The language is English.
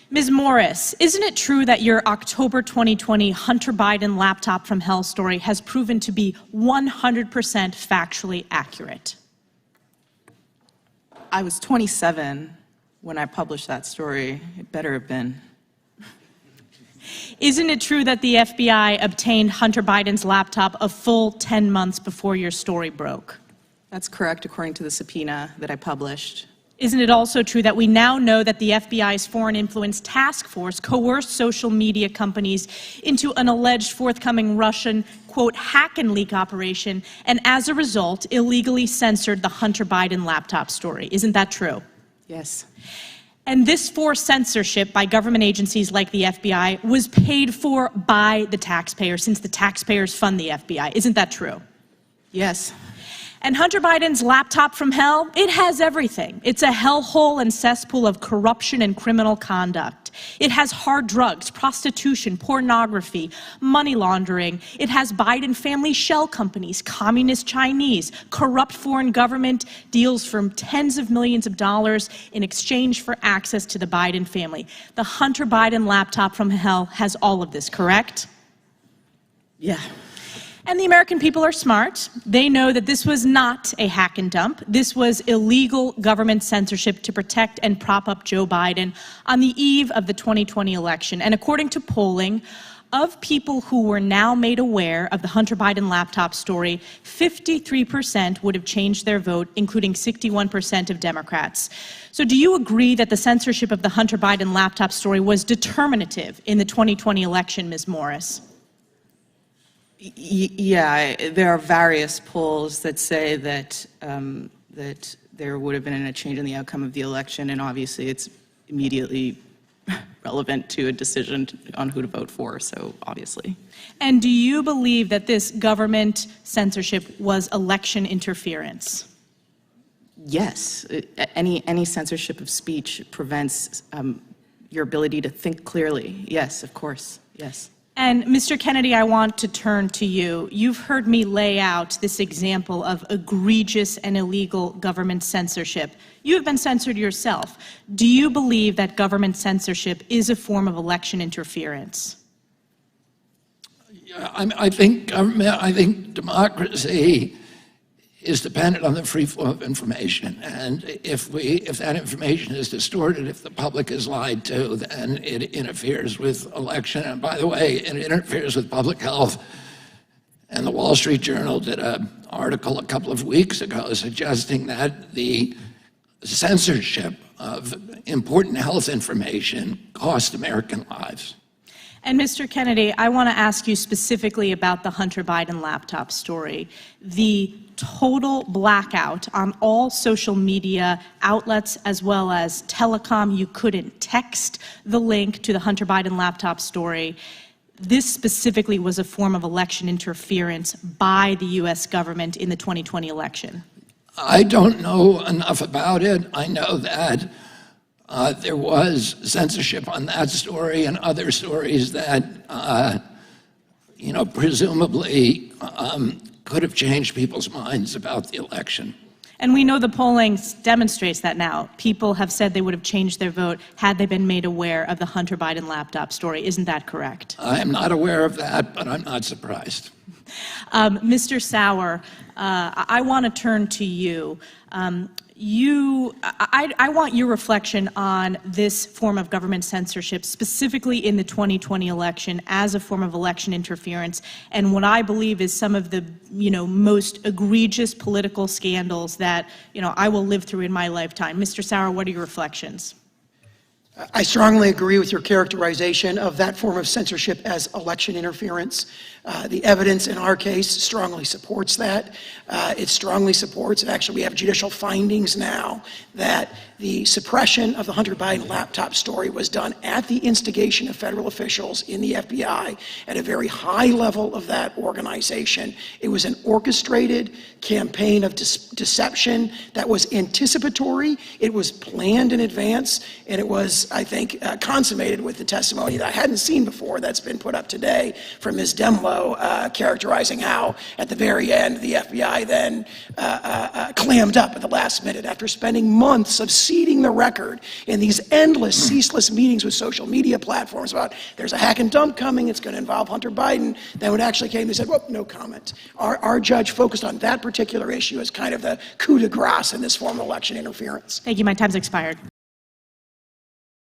Ms. Morris, isn't it true that your October 2020 Hunter Biden laptop from hell story has proven to be 100% factually accurate? I was 27 when I published that story. It better have been. Isn't it true that the FBI obtained Hunter Biden's laptop a full 10 months before your story broke? That's correct, according to the subpoena that I published. Isn't it also true that we now know that the FBI's Foreign Influence Task Force coerced social media companies into an alleged forthcoming Russian, quote, hack and leak operation, and as a result, illegally censored the Hunter Biden laptop story? Isn't that true? Yes. And this forced censorship by government agencies like the FBI was paid for by the taxpayer, since the taxpayers fund the FBI. Isn't that true? Yes. And Hunter Biden's laptop from hell, it has everything. It's a hellhole and cesspool of corruption and criminal conduct. It has hard drugs, prostitution, pornography, money laundering. It has Biden family shell companies, communist Chinese, corrupt foreign government deals for tens of millions of dollars in exchange for access to the Biden family. The Hunter Biden laptop from hell has all of this, correct? Yeah. And the American people are smart. They know that this was not a hack and dump. This was illegal government censorship to protect and prop up Joe Biden on the eve of the 2020 election. And according to polling, of people who were now made aware of the Hunter Biden laptop story, 53% would have changed their vote, including 61% of Democrats. So do you agree that the censorship of the Hunter Biden laptop story was determinative in the 2020 election, Ms. Morris? Yeah, there are various polls that say that that there would have been a change in the outcome of the election, and obviously it's immediately relevant to a decision on who to vote for, so obviously. And do you believe that this government censorship was election interference? Yes. Any censorship of speech prevents your ability to think clearly. Yes, of course, yes. And Mr. Kennedy, I want to turn to you. You've heard me lay out this example of egregious and illegal government censorship. You have been censored yourself. Do you believe that government censorship is a form of election interference? Yeah, I think democracy is dependent on the free flow of information, and if that information is distorted, if the public is lied to, then it interferes with election. And by the way, it interferes with public health. And the Wall Street Journal did an article a couple of weeks ago suggesting that the censorship of important health information cost American lives. And Mr. Kennedy, I want to ask you specifically about the Hunter Biden laptop story. The total blackout on all social media outlets as well as telecom. You couldn't text the link to the Hunter Biden laptop story. This specifically was a form of election interference by the U.S. government in the 2020 election. I don't know enough about it. I know that there was censorship on that story and other stories that, presumably could have changed people's minds about the election. And we know the polling demonstrates that now. People have said they would have changed their vote had they been made aware of the Hunter Biden laptop story. Isn't that correct? I am not aware of that, but I'm not surprised. Mr. Sauer, I want to turn to you. I want your reflection on this form of government censorship, specifically in the 2020 election, as a form of election interference, and what I believe is some of the, most egregious political scandals that, I will live through in my lifetime. Mr. Sauer, what are your reflections? I strongly agree with your characterization of that form of censorship as election interference. The evidence in our case strongly supports that. It strongly supports, and actually we have judicial findings now, that the suppression of the Hunter Biden laptop story was done at the instigation of federal officials in the FBI at a very high level of that organization. It was an orchestrated campaign of deception that was anticipatory. It was planned in advance, and it was, I think, consummated with the testimony that I hadn't seen before that's been put up today from Ms. Demlow, characterizing how, at the very end, the FBI then clammed up at the last minute after spending months of seeding the record in these endless, ceaseless meetings with social media platforms about there's a hack and dump coming, it's going to involve Hunter Biden. Then when it actually came, they said, well, no comment. Our judge focused on that particular issue as kind of the coup de grace in this form of election interference. Thank you. My time's expired.